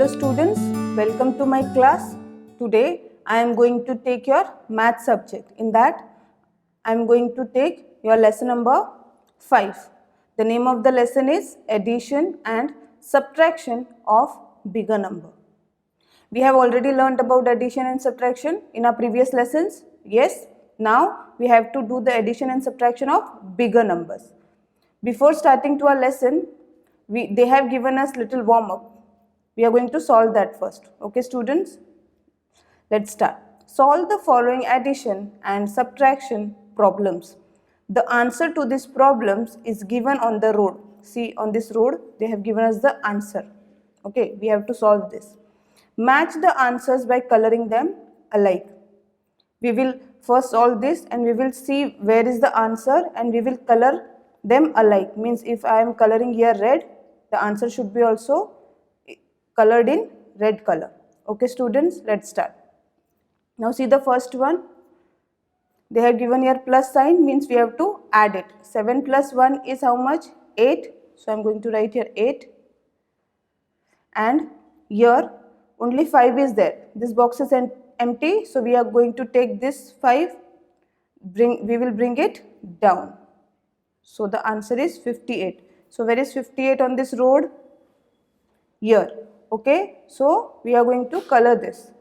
Hello students, welcome to my class. Today I am going to take your math subject. In that I am going to take your lesson number 5. The name of the lesson is addition and subtraction of bigger number. We have already learned about addition and subtraction in our previous lessons. Yes, now we have to do the addition and subtraction of bigger numbers. Before starting to our lesson, they have given us little warm up. We are going to solve that first. Okay students, let's start. Solve the following addition and subtraction problems. The answer to these problems is given on the road. See, on this road they have given us the answer. Okay, we have to solve this. Match the answers by coloring them alike. We will first solve this and we will see where is the answer and we will color them alike. Means if I am coloring here red, the answer should be also colored in red color. Okay students, let's start. Now see the first one. They have given here plus sign, means we have to add it. 7 plus 1 is how much? 8. So I am going to write here 8. And here only 5 is there. This box is empty, so we are going to take this 5, we will bring it down. So the answer is 58. So where is 58 on this road? Here. Okay, so we are going to color this.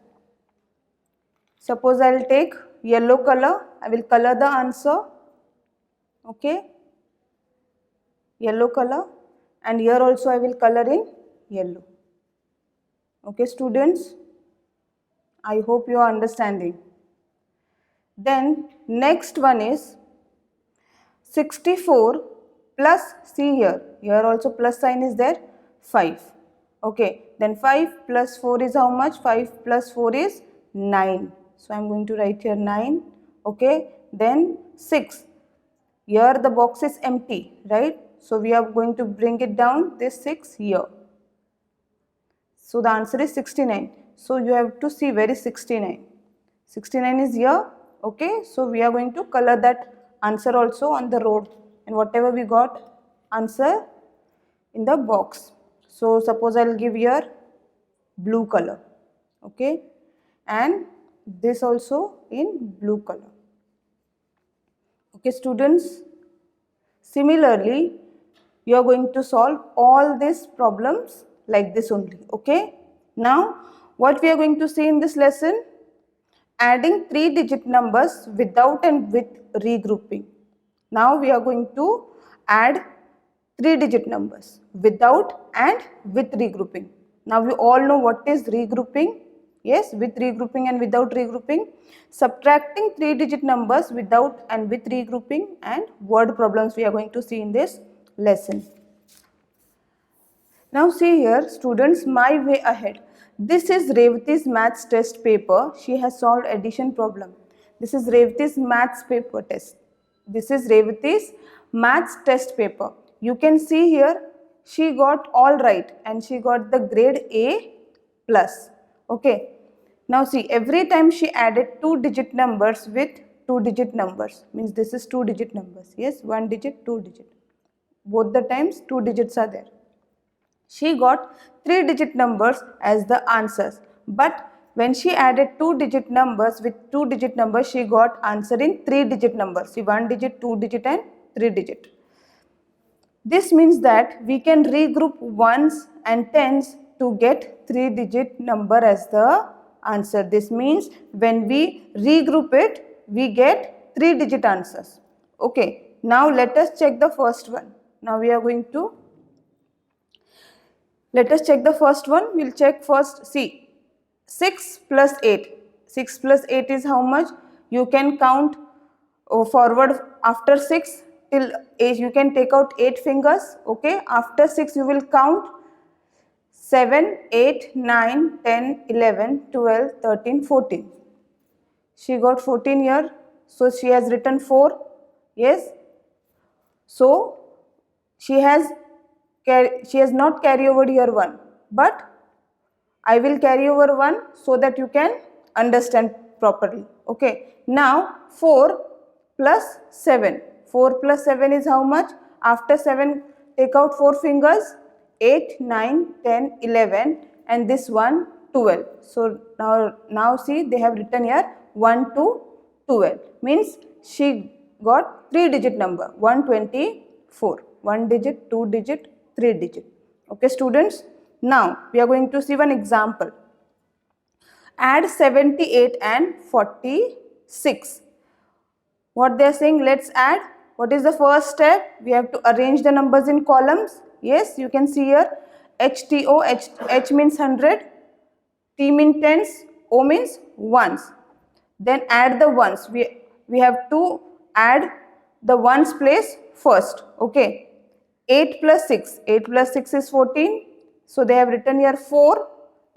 Suppose I will take yellow color, I will color the answer. Okay, yellow color, and here also I will color in yellow. Okay students, I hope you are understanding. Then next one is 64 plus, see here also plus sign is there, 5. Okay, then 5 plus 4 is how much? 5 plus 4 is 9. So I am going to write here 9. Okay, then 6. Here the box is empty, right? So we are going to bring it down, this 6 here. So the answer is 69. So you have to see where is 69. 69 is here. Okay, so we are going to color that answer also on the road, and whatever we got answer in the box. So suppose I will give here blue color. Okay, and this also in blue color. Okay students, similarly you are going to solve all these problems like this only. Okay, now what we are going to see in this lesson? Adding 3-digit numbers without and with regrouping. Now we are going to add 3-digit numbers without and with regrouping. Now we all know what is regrouping. Yes, with regrouping and without regrouping. Subtracting 3-digit numbers without and with regrouping, and word problems we are going to see in this lesson. Now see here students, my way ahead. This is Revati's maths test paper. She has solved addition problem. This is Revati's maths paper test. This is Revati's maths test paper. You can see here she got all right and she got the grade A plus. Okay. Now see, every time she added 2-digit numbers with 2-digit numbers, means this is 2-digit numbers. Yes, 1 digit, 2 digit. Both the times 2 digits are there. She got 3-digit numbers as the answers, but when she added 2-digit numbers with 2-digit numbers, she got answer in 3-digit numbers. See, 1 digit, 2 digit and 3 digit. This means that we can regroup ones and tens to get 3-digit number as the answer. This means when we regroup it, we get 3-digit answers. Okay, now let us check the first one. Now we are going to let us check the first one. We'll check first. See, 6 plus 8. 6 plus 8 is how much? You can count forward after 6 till 8. You can take out 8 fingers. Okay, after 6 you will count 7, 8, 9, 10, 11, 12, 13, 14. She got 14 here. So she has written 4. Yes. So she has not carry over here 1, but I will carry over 1 so that you can understand properly. Okay, now 4 plus 7. 4 plus 7 is how much? After 7, take out 4 fingers. 8, 9, 10, 11, and this one 12. So now see, they have written here 1 to 12, means she got 3-digit number 124, 1 digit, 2 digit, 3 digit. Okay students, now we are going to see one example. Add 78 and 46. What they are saying, let's add. What is the first step? We have to arrange the numbers in columns. Yes, you can see here HTO, H means 100, T means tens, O means ones. Then add the ones. We have to add the ones place first. Okay. 8 plus 6. 8 plus 6 is 14. So they have written here 4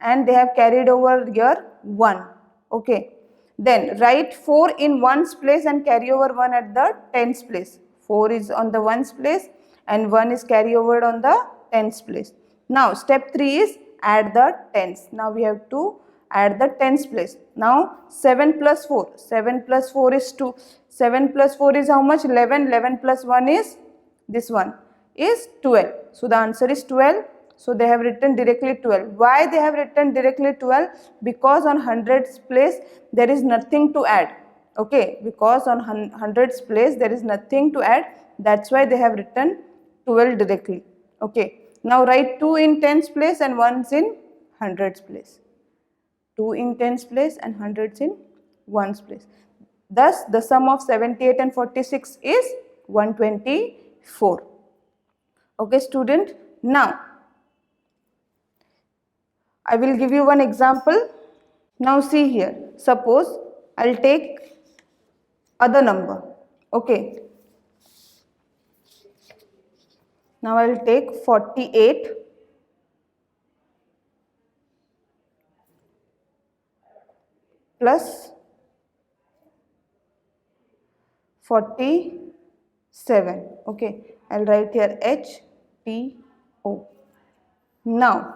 and they have carried over here 1. Okay. Then write 4 in ones place and carry over 1 at the tens place. 4 is on the ones place and 1 is carry over on the tens place. Now step 3 is add the tens. Now we have to add the tens place. Now 7 plus 4. 7 plus 4 is 2. 7 plus 4 is how much? 11. 11 plus 1 is this one is 12. So the answer is 12. So they have written directly 12. Why they have written directly 12? Because on hundreds place there is nothing to add. Okay, because on hundreds place there is nothing to add. That's why they have written 12 directly. Okay, now write 2 in tens place and 1 in hundreds place. 2 in tens place and hundreds in ones place. Thus the sum of 78 and 46 is 124. Okay student, now I will give you one example. Now see here, suppose I will take other number. Okay, now I will take 48 plus 47. Okay, I will write here HTO. Now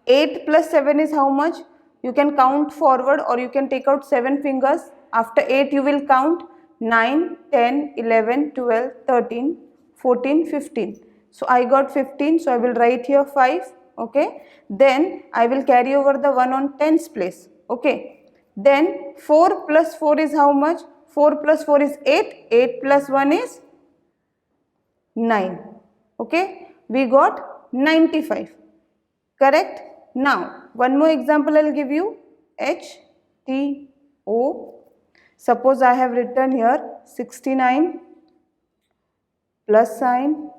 8 plus 7 is how much? You can count forward or you can take out 7 fingers. After 8 you will count 9, 10, 11, 12, 13, 14, 15. So I got 15, so I will write here 5. Okay, then I will carry over the 1 on tens place. Okay, then 4 plus 4 is how much? 4 plus 4 is 8. 8 plus 1 is 9. Okay, we got 95. Correct? Now, one more example I will give you. HTO. Suppose I have written here 69 plus sign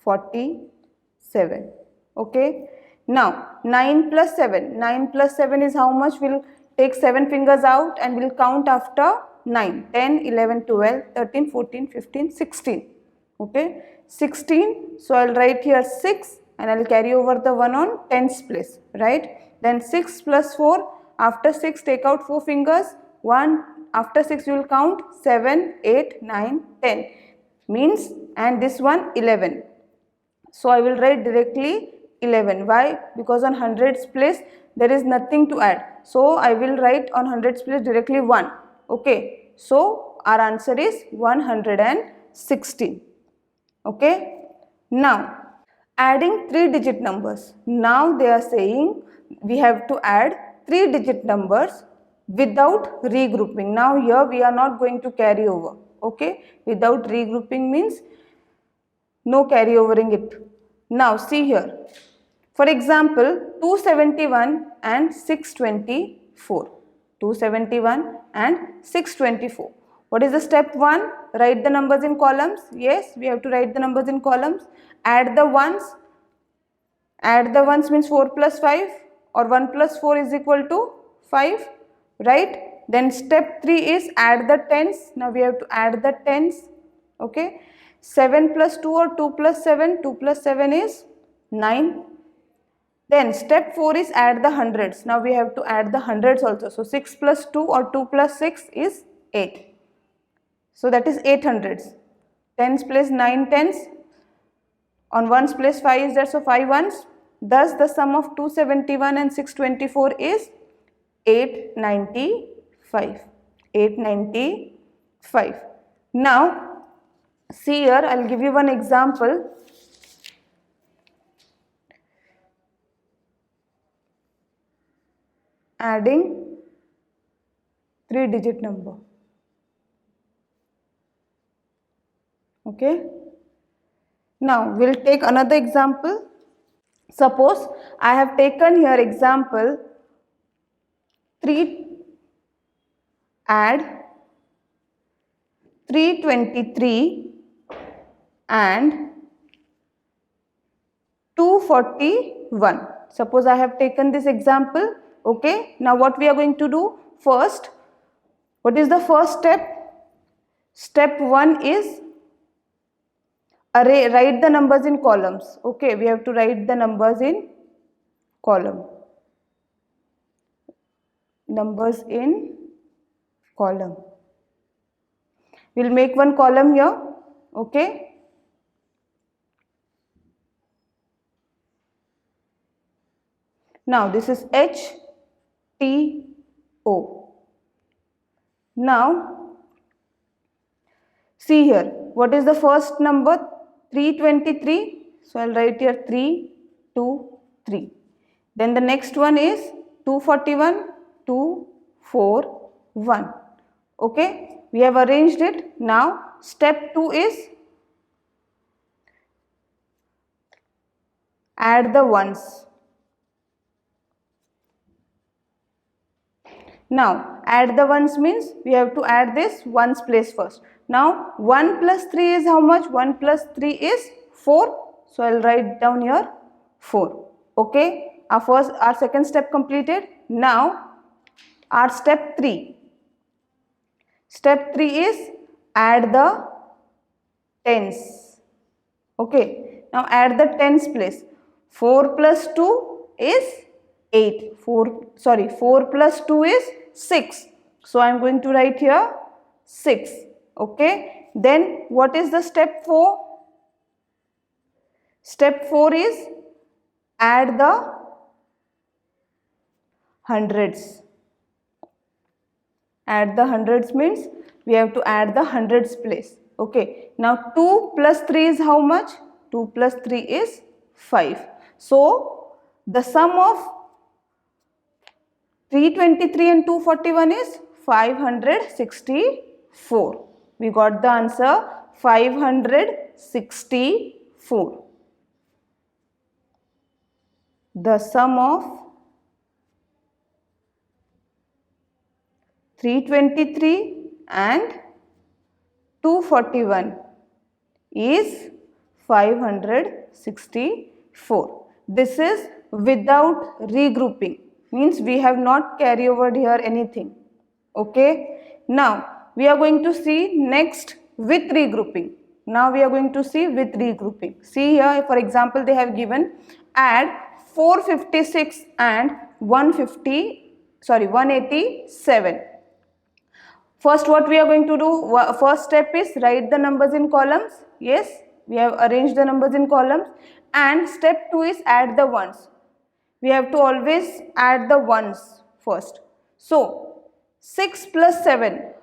47. Okay. Now, 9 plus 7. 9 plus 7 is how much? We'll take 7 fingers out and we'll count after 9. 10, 11, 12, 13, 14, 15, 16. Okay. 16. So, I will write here 6. And I will carry over the 1 on tens place, right? Then 6 plus 4, after 6 take out 4 fingers, 1, after 6 you will count 7, 8, 9, 10, means, and this one 11. So I will write directly 11. Why? Because on hundreds place there is nothing to add. So I will write on hundreds place directly 1. Okay. So our answer is 116. Okay. Now, adding 3-digit numbers. Now they are saying we have to add 3-digit numbers without regrouping. Now here we are not going to carry over. Okay, without regrouping means no carry overing it. Now see here. For example, 271 and 624. 271 and 624. What is the step 1? Write the numbers in columns. Yes, we have to write the numbers in columns. Add the ones. Add the ones means 4 plus 5 or 1 plus 4 is equal to 5. Right? Then step 3 is add the tens. Now we have to add the tens. Okay. 7 plus 2 or 2 plus 7. 2 plus 7 is 9. Then step 4 is add the hundreds. Now we have to add the hundreds also. So 6 plus 2 or 2 plus 6 is 8. So that is 8 hundreds. Tens place 9 tens. On ones place 5 is there, so 5 ones. Thus the sum of 271 and 624 is 895. 895. Now see here, I will give you one example. adding 3-digit number. Okay. Now we'll take another example. Suppose I have taken here example 3 add 323 and 241. Suppose I have taken this example. Okay. Now what we are going to do first, what is the first step? Step 1 is write the numbers in columns. Okay, we have to write the numbers in column. Numbers in column. We'll make one column here. Okay. Now this is H T O. Now see here, what is the first number? 323. So I'll write here 3, 2, 3. Then the next one is 241, 2, 4, 1. Okay, we have arranged it. Now step 2 is add the ones. Now add the ones means we have to add this ones place first. Now 1 plus 3 is how much? 1 plus 3 is 4. So I'll write down here 4. Okay, our second step completed. Now our step 3. Step 3 is add the tens. Okay, now add the tens place. 4 plus 2 is 8. 4 plus 2 is 6. So I am going to write here 6. Okay. Then what is the step 4? Step 4 is add the hundreds. Add the hundreds means we have to add the hundreds place. Okay. Now 2 plus 3 is how much? 2 plus 3 is 5. So the sum of 323 and 241 is 564. We got the answer 564. The sum of 323 and 241 is 564. This is without regrouping. Means we have not carry over here anything. Okay. Now we are going to see next with regrouping. Now we are going to see with regrouping. See here, for example, they have given add 456 and 187. First, what we are going to do? First step is write the numbers in columns. Yes, we have arranged the numbers in columns. And step 2 is add the ones. We have to always add the ones first. So 6 plus 7.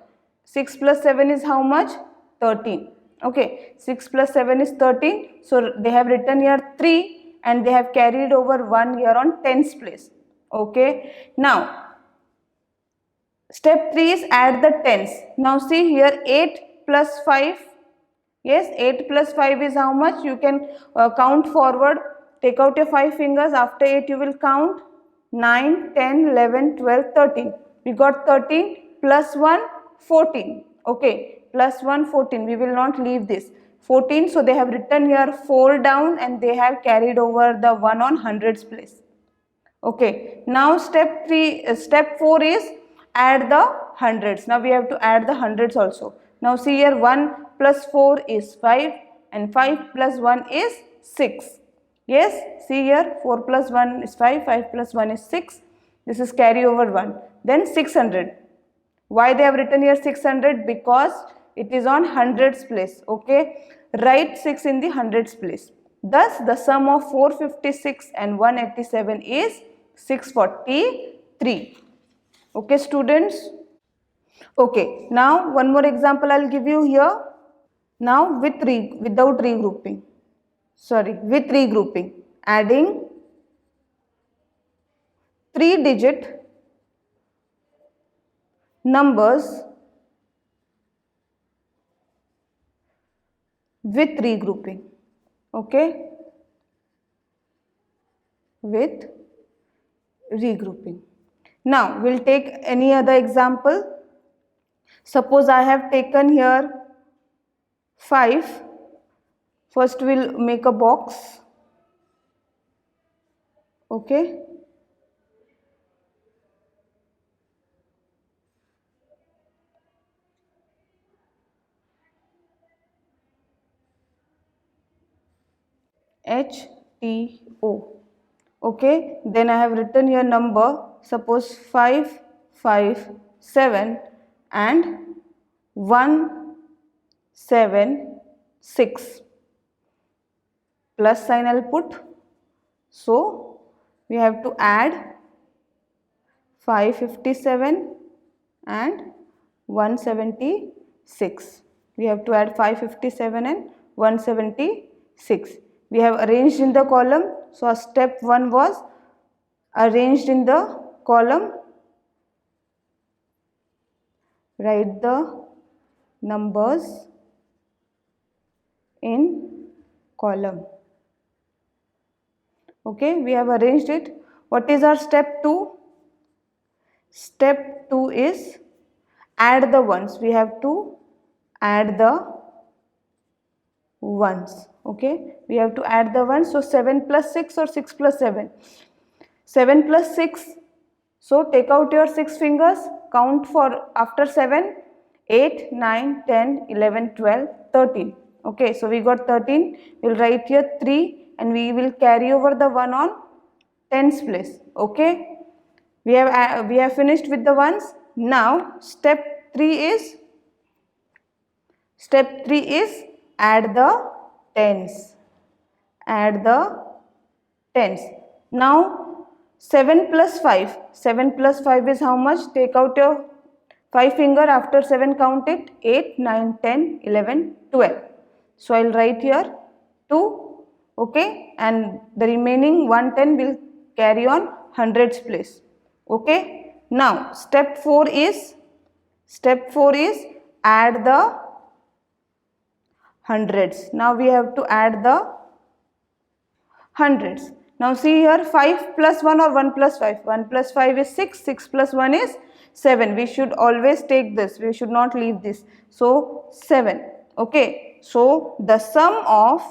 6 plus 7 is how much? 13. Okay, 6 plus 7 is 13. So they have written here 3 and they have carried over 1 here on tens place. Okay, now step 3 is add the tens. Now see here 8 plus 5. Yes, 8 plus 5 is how much? You can count forward. Take out your 5 fingers. After 8 you will count 9, 10, 11, 12, 13. We got 13 plus 1, 14. Okay, plus 1, 14. We will not leave this. 14. So they have written here 4 down and they have carried over the 1 on hundreds place. Okay, now step 4 is add the hundreds. Now we have to add the hundreds also. Now see here 1 plus 4 is 5 and 5 plus 1 is 6. Yes, see here 4 plus 1 is 5, 5 plus 1 is 6. This is carry over 1. Then 600. Why they have written here 600? Because it is on hundreds place. Okay, write 6 in the hundreds place. Thus the sum of 456 and 187 is 643. Okay students. Okay, now one more example I will give you here. Now without regrouping. With regrouping. Adding 3-digit numbers with regrouping. Okay, with regrouping. Now we'll take any other example. Suppose I have taken here 5. First we'll make a box. Okay, HTO. Okay, then I have written here number, suppose 5, 5, 7 and 1, 7, 6. Plus sign I'll put. So we have to add 557 and 176. We have to add 557 and 176. We have arranged in the column. So step 1 was arranged in the column. Write the numbers in column. Okay, we have arranged it. What is our step 2? Step 2 is add the ones. We have to add the ones. Okay, we have to add the ones. So 7 plus 6 or 6 plus 7? 7 plus 6. So take out your 6 fingers, count for after 7, 8, 9, 10, 11, 12, 13. Okay, so we got 13. We'll write here 3 and we will carry over the 1 on tens place. Okay, we have finished with the ones. Now step 3 is add the tens. Add the tens. Now 7 plus 5. 7 plus 5 is how much? Take out your 5 finger, after 7 count it. 8, 9, 10, 11, 12. So I'll write here 2. Okay, and the remaining 110 will carry on hundreds place. Okay, now step 4 is add the hundreds. Now we have to add the hundreds. Now see here, 5 plus 1 or 1 plus 5? 1 plus 5 is 6, 6 plus 1 is 7. We should always take this, we should not leave this. So 7. Okay, so the sum of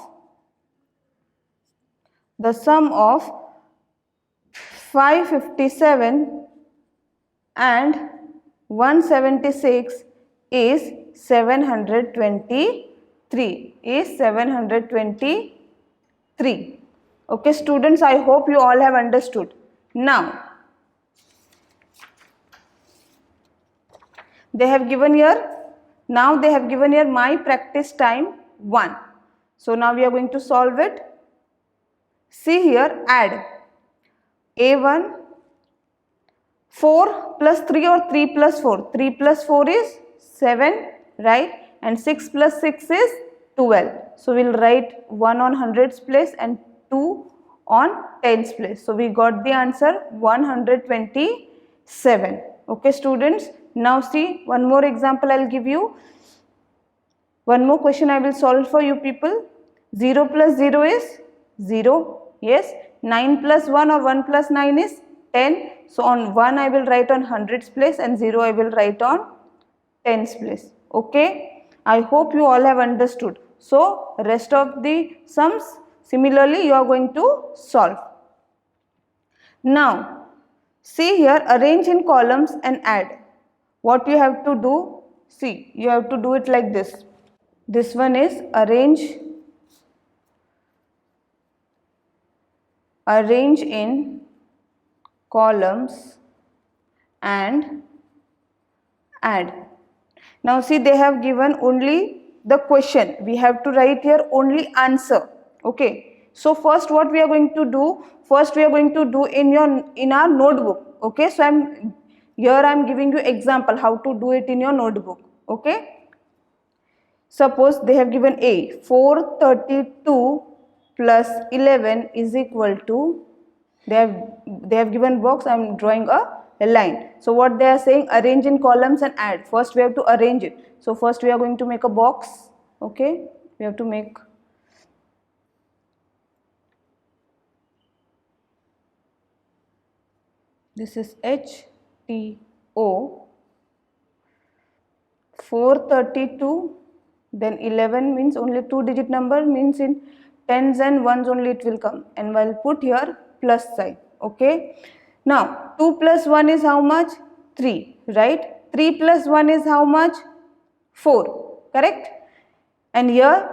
557 and 176 is 723. Okay students, I hope you all have understood. Now they have given here my practice time 1. So now we are going to solve it. See here, add A1, 4 plus 3 or 3 plus 4. 3 plus 4 is 7, right? And 6 plus 6 is 12. So we'll write 1 on hundreds place and 2 on tens place. So we got the answer 127. Okay students, now see one more example I'll give you. One more question I will solve for you people. 0 plus 0 is 0. Yes. 9 plus 1 or 1 plus 9 is 10. So on 1 I will write on hundreds place and 0 I will write on tens place. Okay. I hope you all have understood. So rest of the sums similarly you are going to solve. Now see here, arrange in columns and add. What you have to do, see, you have to do it like this. This one is arrange in columns and add. Now see, they have given only the question. We have to write here only answer. Okay. So first what we are going to do? First we are going to do in our notebook. Okay. So I'm giving you example how to do it in your notebook. Okay. Suppose they have given A, 432 plus 11 is equal to, they have given box, I am drawing a a line. So what they are saying, arrange in columns and add. First we have to arrange it. So first we are going to make a box. Okay, we have to make this is HTO 432, then 11 means only 2-digit number, means in tens and ones only it will come, and I'll put here plus sign. Okay, now 2 plus 1 is how much? 3, right? 3 plus 1 is how much? 4, correct? And here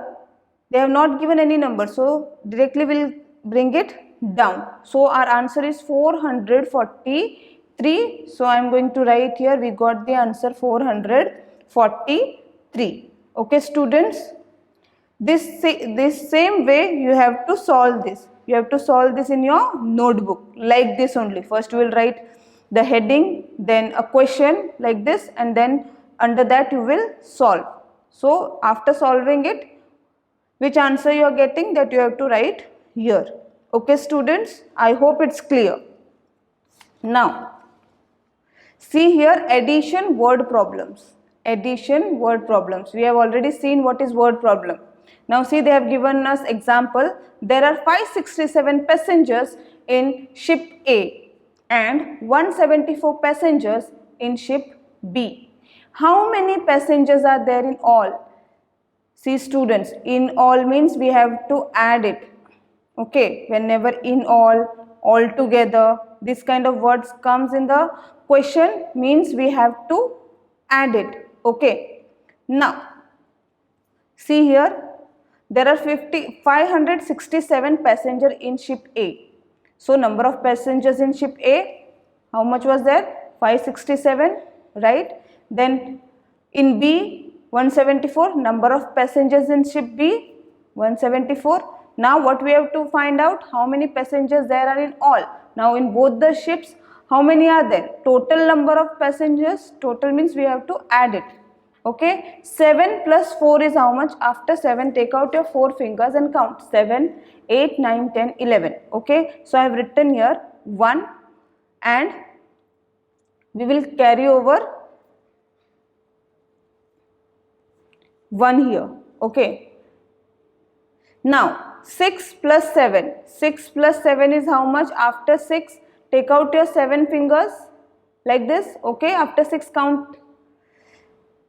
they have not given any number, so directly we'll bring it down. So our answer is 443. So I am going to write here, we got the answer 443. Okay students, this same way you have to solve this. You have to solve this in your notebook like this only. First we will write the heading, then a question like this, and then under that you will solve. So after solving it, which answer you are getting, that you have to write here. Okay students, I hope it's clear. Now see here, addition word problems. Addition word problems. We have already seen what is word problem. Now see, they have given us example. There are 567 passengers in ship A and 174 passengers in ship B. How many passengers are there in all? See students, in all means we have to add it. Okay, whenever in all together, this kind of words comes in the question, means we have to add it. Okay, now see here, there are 567 passengers in ship A. So number of passengers in ship A, how much was there? 567, right? Then in B, 174, number of passengers in ship B, 174. Now what we have to find out, how many passengers there are in all. Now in both the ships, how many are there? Total number of passengers, total means we have to add it. Okay, 7 plus 4 is how much? After 7, take out your 4 fingers and count. 7, 8, 9, 10, 11. Okay, so I have written here 1 and we will carry over 1 here. Okay, now 6 plus 7. 6 plus 7 is how much? After 6, take out your 7 fingers like this. Okay, after 6 count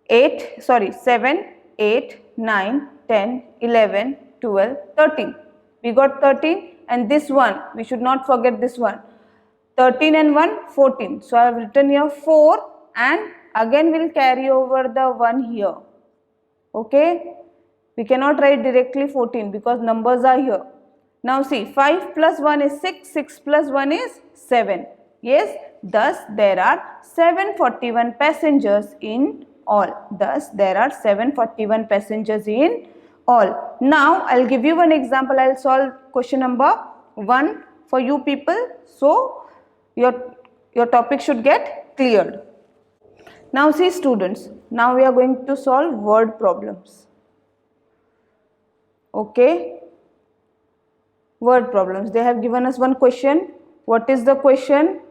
7, 8, 9, 10, 11, 12, 13. We got 13, and this one, we should not forget this one. 13 and 1, 14. So I have written here 4 and again we will carry over the 1 here. Okay, we cannot write directly 14 because numbers are here. Now see, 5 plus 1 is 6, 6 plus 1 is 7. Yes, thus there are 741 passengers in all. Thus there are 741 passengers in all. Now I'll give you one example. I'll solve question number 1 for you people, so your topic should get cleared. Now see students, now we are going to solve word problems. Okay, word problems. They have given us one question. What is the question?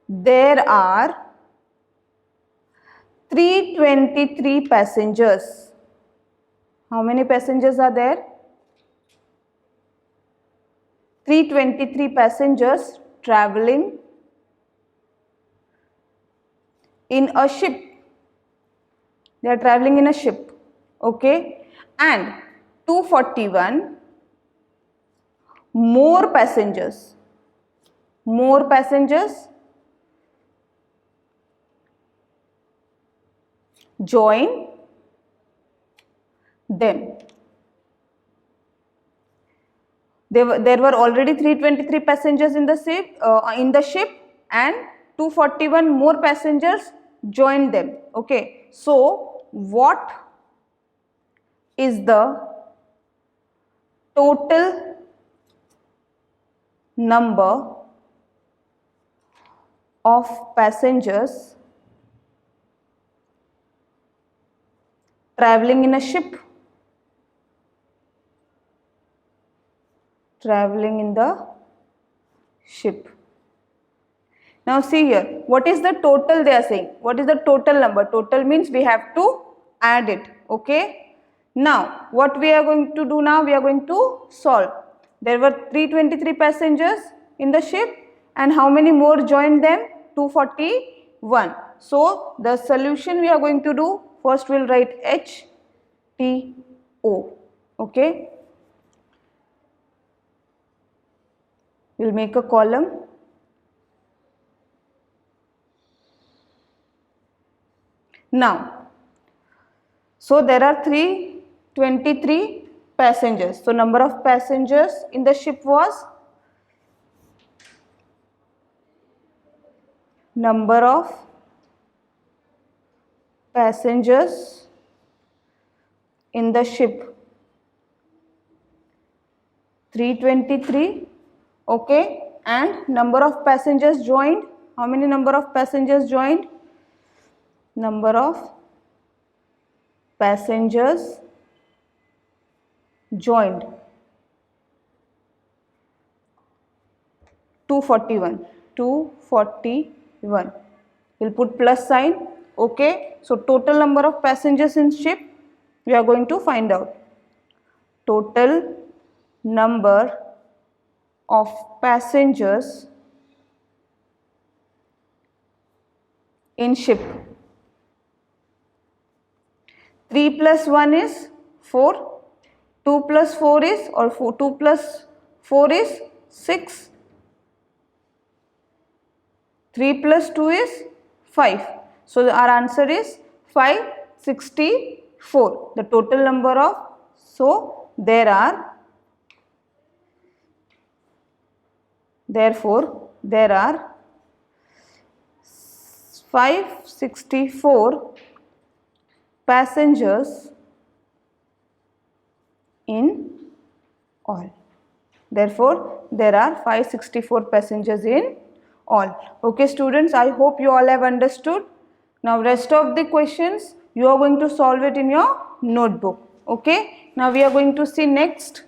There are 323 passengers. How many passengers are there? 323 passengers traveling in a ship. They are traveling in a ship. Okay, and 241 more passengers. More passengers join them. There were already 323 passengers in the ship, and 241 more passengers joined them. Okay, so what is the total number of passengers traveling in a ship? Traveling in the ship. Now see here, what is the total they are saying? What is the total number? Total means we have to add it, okay? Now, what we are going to do now? We are going to solve. There were 323 passengers in the ship and how many more joined them? 241. So, the solution we are going to do, first we will write HTO, okay? We will make a column. Now, so there are 323 passengers. So, number of passengers in the ship was number of passengers in the ship 323, okay, and number of passengers joined. How many number of passengers joined? Number of passengers joined 241. 241. We'll put plus sign, okay. So total number of passengers in ship we are going to find out. Total number of passengers in ship. 3 plus 1 is 4, 2 plus 4 is, or 2 plus 4 is 6, 3 plus 2 is 5. So our answer is 564. The total number of, so therefore there are 564 passengers in all. Therefore, there are 564 passengers in all. Okay students, I hope you all have understood. Now rest of the questions you are going to solve it in your notebook. Okay. Now we are going to see next